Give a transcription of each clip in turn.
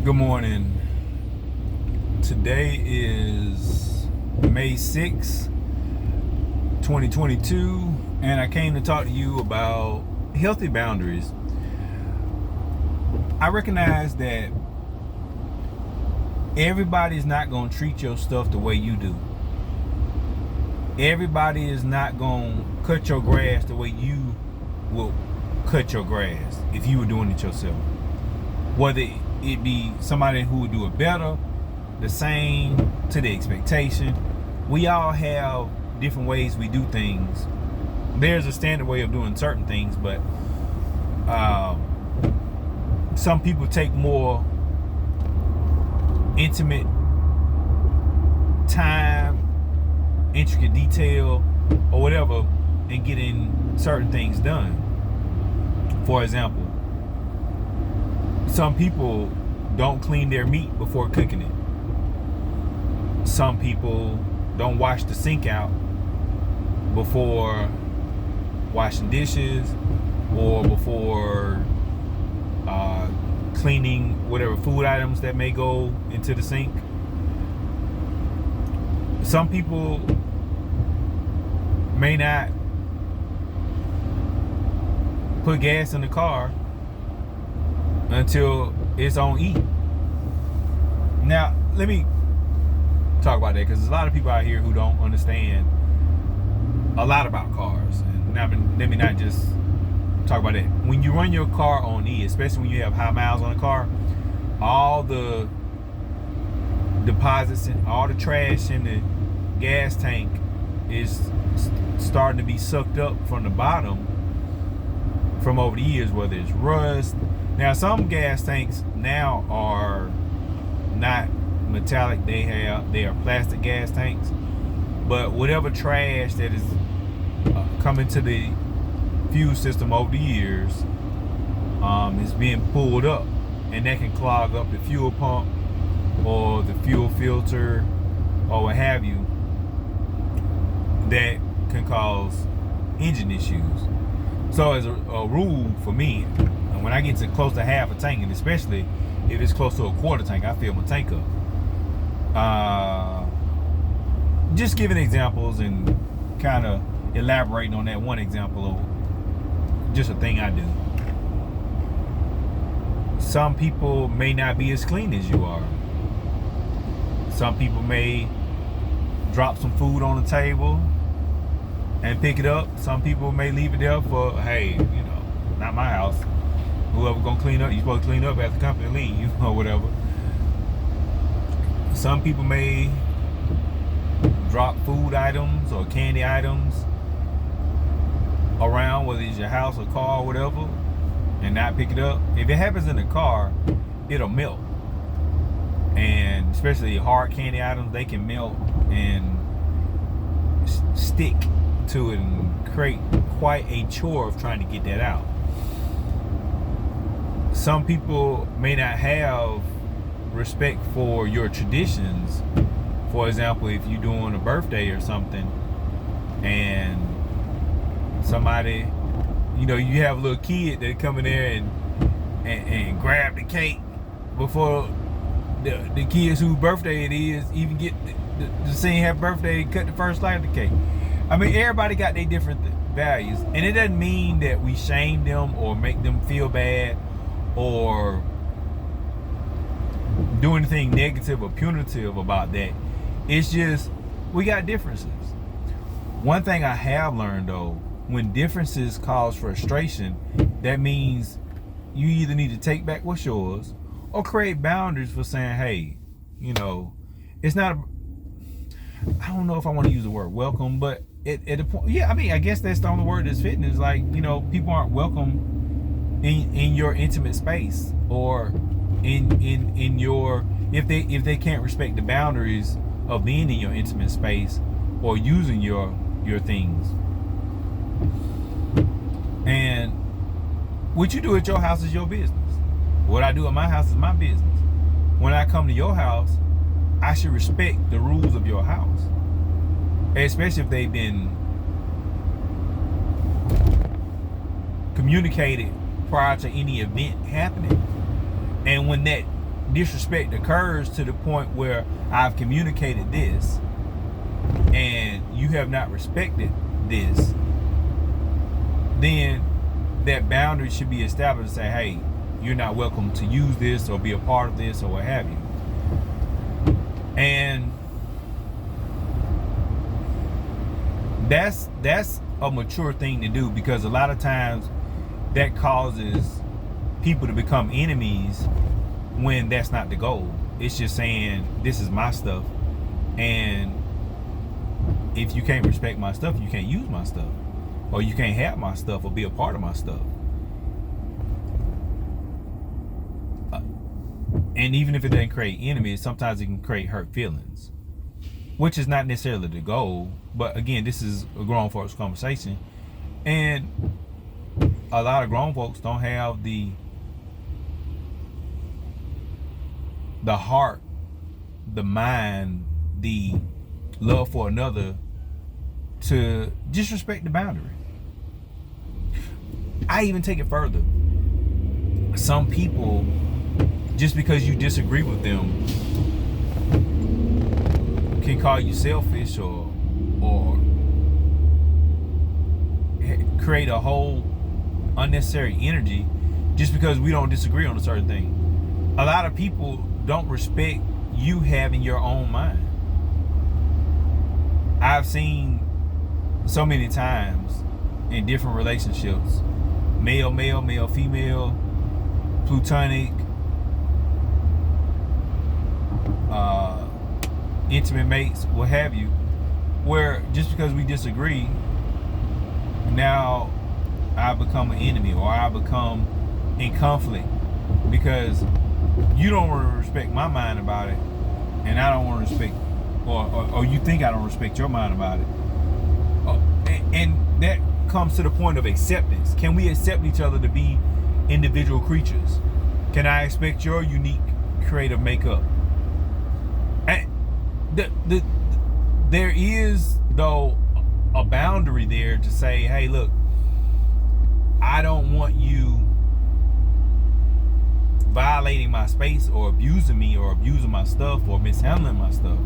Good morning. Today is May 6th, 2022, and I came to talk to you about healthy boundaries. I recognize that everybody's not going to treat your stuff the way you do. Everybody is not going to cut your grass the way you will cut your grass if you were doing it yourself. Whether it be somebody who would do it better, the same, to the expectation. We all have different ways we do things. There's a standard way of doing certain things, but some people take more intimate time, intricate detail, or whatever, in getting certain things done. For example, some people don't clean their meat before cooking it. Some people don't wash the sink out before washing dishes or before cleaning whatever food items that may go into the sink. Some people may not put gas in the car until it's on E. Now, let me talk about that, because there's a lot of people out here who don't understand a lot about cars. And now, let me not just talk about that. When you run your car on E, especially when you have high miles on a car, all the deposits and all the trash in the gas tank is starting to be sucked up from the bottom from over the years, whether it's rust. Now, some gas tanks now are not metallic, they are plastic gas tanks, but whatever trash that is coming to the fuel system over the years is being pulled up, and that can clog up the fuel pump or the fuel filter or what have you. That can cause engine issues. So as a rule for me, when I get to close to half a tank, and especially if it's close to a quarter tank, I fill my tank up. Just giving examples and kind of elaborating on that one example of just a thing I do. Some people may not be as clean as you are. Some people may drop some food on the table and pick it up. Some people may leave it there for, hey, not my house. Whoever gonna clean up, you supposed to clean up after the company leave or whatever. Some people may drop food items or candy items around, whether it's your house or car or whatever, and not pick it up. If it happens in the car, it'll melt. And especially hard candy items, they can melt and stick to it and create quite a chore of trying to get that out. Some people may not have respect for your traditions. For example, if you're doing a birthday or something and somebody, you have a little kid that come in there and grab the cake before the kids whose birthday it is even get the sing happy birthday and cut the first slice of the cake. I mean, everybody got their different values, and it doesn't mean that we shame them or make them feel bad or do anything negative or punitive about that. It's just we got differences. One thing I have learned, though, when differences cause frustration, that means you either need to take back what's yours or create boundaries for saying, hey, it's not I don't know if I want to use the word welcome, but at the point, yeah, I mean, I guess that's the only word that's fitting, is like, people aren't welcome in your intimate space, or in your, if they can't respect the boundaries of being in your intimate space or using your things. And what you do at your house is your business. What I do at my house is my business. When I come to your house, I should respect the rules of your house, especially if they've been communicated prior to any event happening. And when that disrespect occurs to the point where I've communicated this and you have not respected this, then that boundary should be established to say, hey, you're not welcome to use this or be a part of this or what have you. And that's a mature thing to do, because a lot of times that causes people to become enemies when that's not the goal. It's just saying, this is my stuff, and if you can't respect my stuff, you can't use my stuff, or you can't have my stuff or be a part of my stuff. And even if it doesn't create enemies, sometimes it can create hurt feelings, which is not necessarily the goal. But again, this is a grown folks conversation, and a lot of grown folks don't have the heart, the mind, the love for another to disrespect the boundary. I even take it further. Some people, just because you disagree with them, can call you selfish or create a whole unnecessary energy just because we don't disagree on a certain thing. A lot of people don't respect you having your own mind. I've seen so many times in different relationships, male, female, platonic, intimate mates, what have you, where just because we disagree, now I become an enemy, or I become in conflict because you don't want to respect my mind about it, and I don't want to respect, or you think I don't respect your mind about it. And that comes to the point of acceptance. Can we accept each other to be individual creatures? Can I expect your unique creative makeup? And there is, though, a boundary there to say, hey, look, I don't want you violating my space or abusing me or abusing my stuff or mishandling my stuff,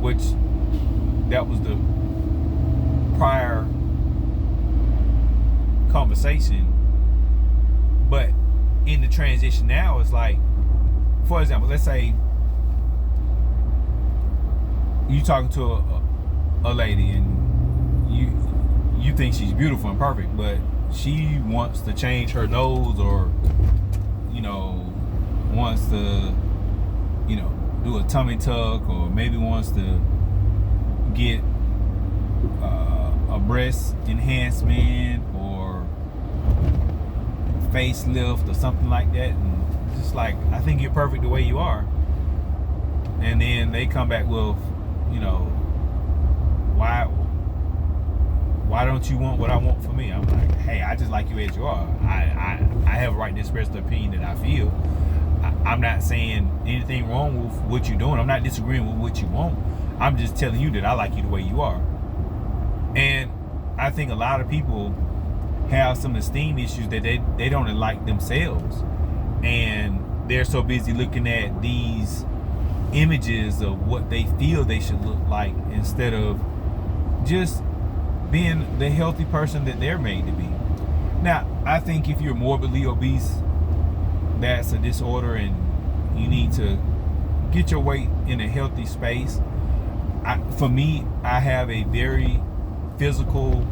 which that was the prior conversation. But in the transition now, it's like, for example, let's say you talking to a lady and you think she's beautiful and perfect, but she wants to change her nose, or wants to do a tummy tuck, or maybe wants to get a breast enhancement or facelift or something like that, and just like, I think you're perfect the way you are. And then they come back with, why don't you want what I want for me? I'm like, hey, I just like you as you are. I have a right to express the opinion that I feel. I'm not saying anything wrong with what you're doing. I'm not disagreeing with what you want. I'm just telling you that I like you the way you are. And I think a lot of people have some esteem issues that they don't like themselves, and they're so busy looking at these images of what they feel they should look like, instead of just being the healthy person that they're made to be. Now, I think if you're morbidly obese, that's a disorder, and you need to get your weight in a healthy space. For me, I have a very physical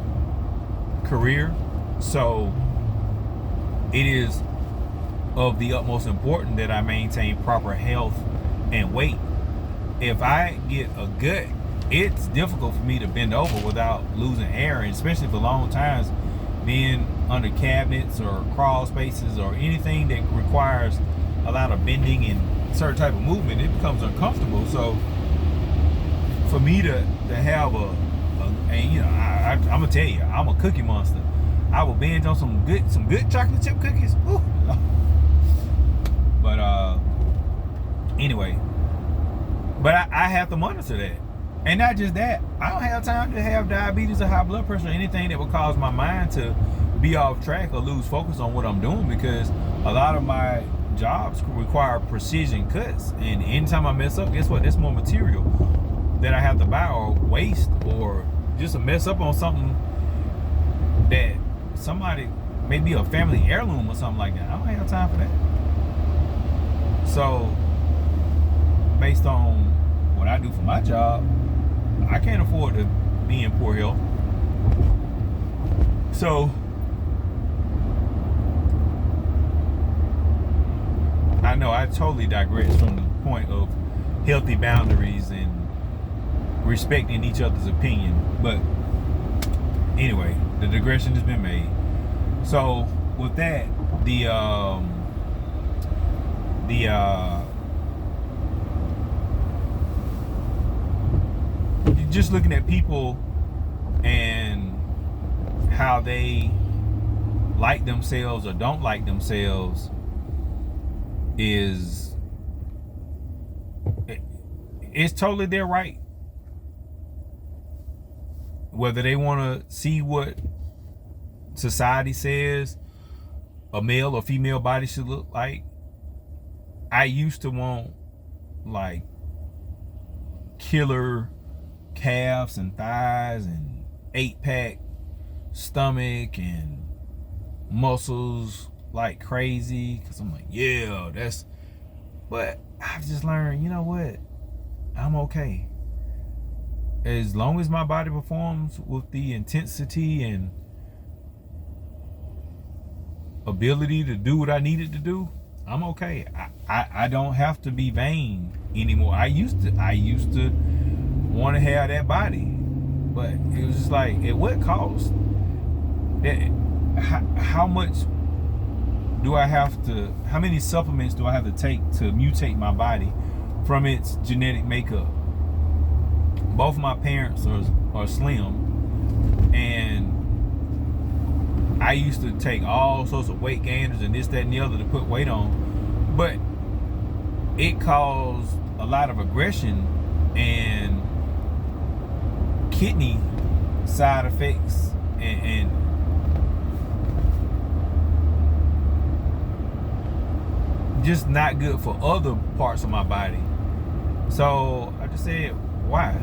career, so it is of the utmost importance that I maintain proper health and weight. If I get a gut, it's difficult for me to bend over without losing air, and especially for long times being under cabinets or crawl spaces or anything that requires a lot of bending and certain type of movement, it becomes uncomfortable. So for me to have I'm gonna tell you, I'm a cookie monster. I will binge on some good chocolate chip cookies. Woo. But anyway, but I have to monitor that. And not just that, I don't have time to have diabetes or high blood pressure or anything that would cause my mind to be off track or lose focus on what I'm doing, because a lot of my jobs require precision cuts, and anytime I mess up, guess what? That's more material that I have to buy or waste, or just a mess up on something that somebody, maybe a family heirloom or something like that. I don't have time for that. So based on what I do for my job, I can't afford to be in poor health. So I know I totally digress from the point of healthy boundaries and respecting each other's opinion, but anyway, the digression has been made. So with that, just looking at people and how they like themselves or don't like themselves it's totally their right. Whether they want to see what society says a male or female body should look like. I used to want like killer calves and thighs and 8-pack stomach and muscles like crazy, because I'm like, yeah, that's, but I've just learned, you know what, I'm okay as long as my body performs with the intensity and ability to do what I needed to do. I'm okay. I don't have to be vain anymore. I used to want to have that body, but it was just like, at what cost? How much do I have to, how many supplements do I have to take to mutate my body from its genetic makeup? Both of my parents are slim, and I used to take all sorts of weight gainers and this, that, and the other to put weight on, but it caused a lot of aggression and kidney side effects and just not good for other parts of my body. So I just said, why?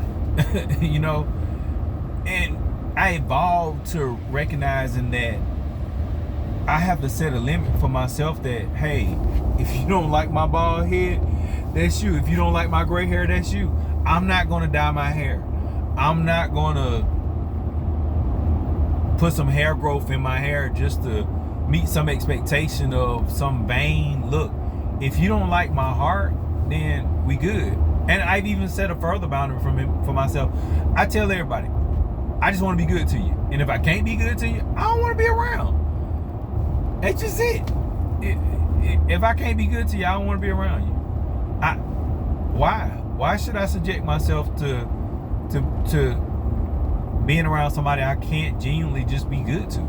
You know, and I evolved to recognizing that I have to set a limit for myself that, hey, if you don't like my bald head, that's you. If you don't like my gray hair, that's you. I'm not going to dye my hair. I'm not going to put some hair growth in my hair just to meet some expectation of some vain look. If you don't like my heart, then we good. And I've even set a further boundary for myself. I tell everybody, I just want to be good to you. And if I can't be good to you, I don't want to be around. That's just it. If I can't be good to you, I don't want to be around you. Why? Why should I subject myself to being around somebody I can't genuinely just be good to?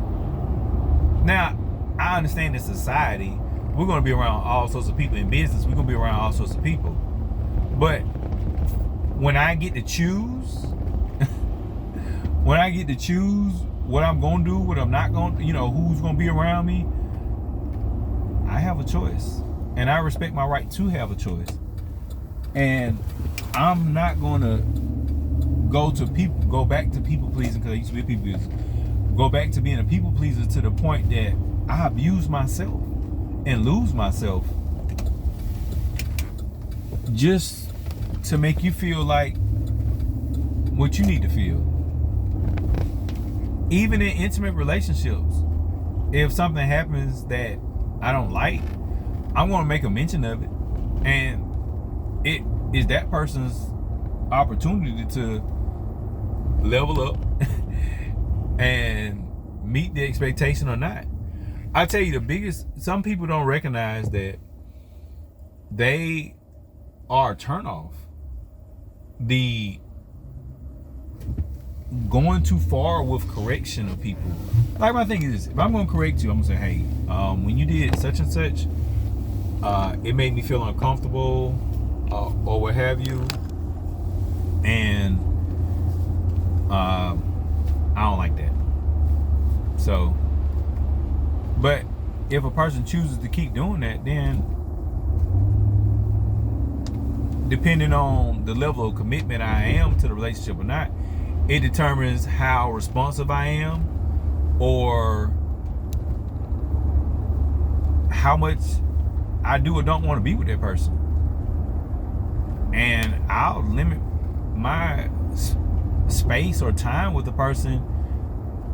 Now, I understand in society, we're going to be around all sorts of people. In business, we're going to be around all sorts of people. But when I get to choose, when I get to choose what I'm going to do, what I'm not going to, who's going to be around me, I have a choice. And I respect my right to have a choice. And I'm not going to go back to people pleasing, because I used to be a people pleaser. Go back to being a people pleaser to the point that I abuse myself and lose myself just to make you feel like what you need to feel. Even in intimate relationships, if something happens that I don't like, I'm going to make a mention of it, and it is that person's opportunity to level up and meet the expectation or not. I tell you, some people don't recognize that they are a turnoff. The going too far with correction of people. Like, my thing is, if I'm going to correct you, I'm going to say, hey, when you did such and such, it made me feel uncomfortable, or what have you, and I don't like that. So, but if a person chooses to keep doing that, then depending on the level of commitment I am to the relationship or not, it determines how responsive I am or how much I do or don't want to be with that person. And I'll limit my space or time with the person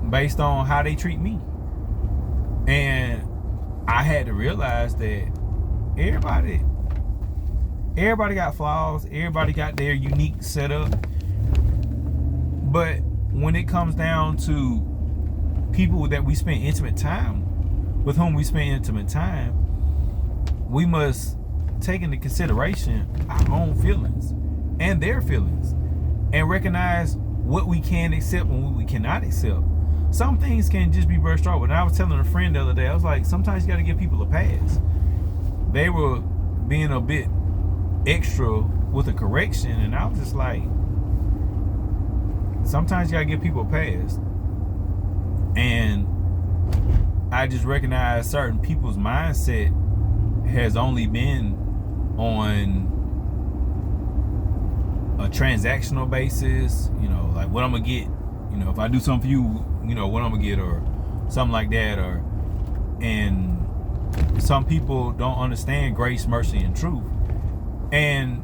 based on how they treat me. And I had to realize that everybody got flaws, everybody got their unique setup. But when it comes down to people that we spend intimate time with, whom we spend intimate time, we must take into consideration our own feelings and their feelings and recognize what we can accept and what we cannot accept. Some things can just be brushed off. And I was telling a friend the other day, I was like, sometimes you got to give people a pass. They were being a bit extra with a correction, and I was just like, sometimes you got to give people a pass. And I just recognize certain people's mindset has only been on a transactional basis, you know, like what I'm gonna get, you know, if I do something for you, you know, what I'm gonna get, or something like that. Or, and some people don't understand grace, mercy, and truth. And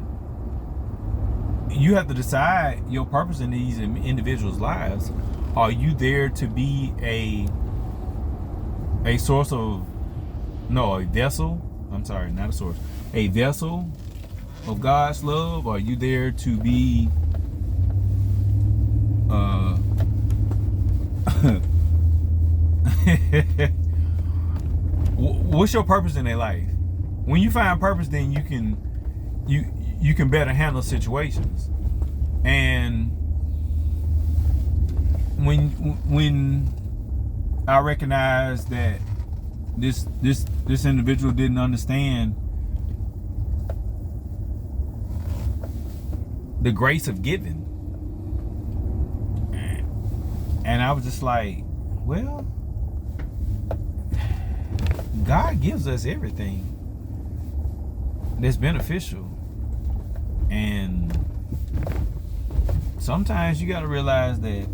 you have to decide your purpose in these individuals' lives. Are you there to be a source of, no, a vessel? I'm sorry, not a source. A vessel of God's love? Are you there to be what's your purpose in their life? When you find purpose, then you can better handle situations. And when I recognize that this individual didn't understand the grace of giving, and I was just like, well, God gives us everything that's beneficial, and sometimes you got to realize that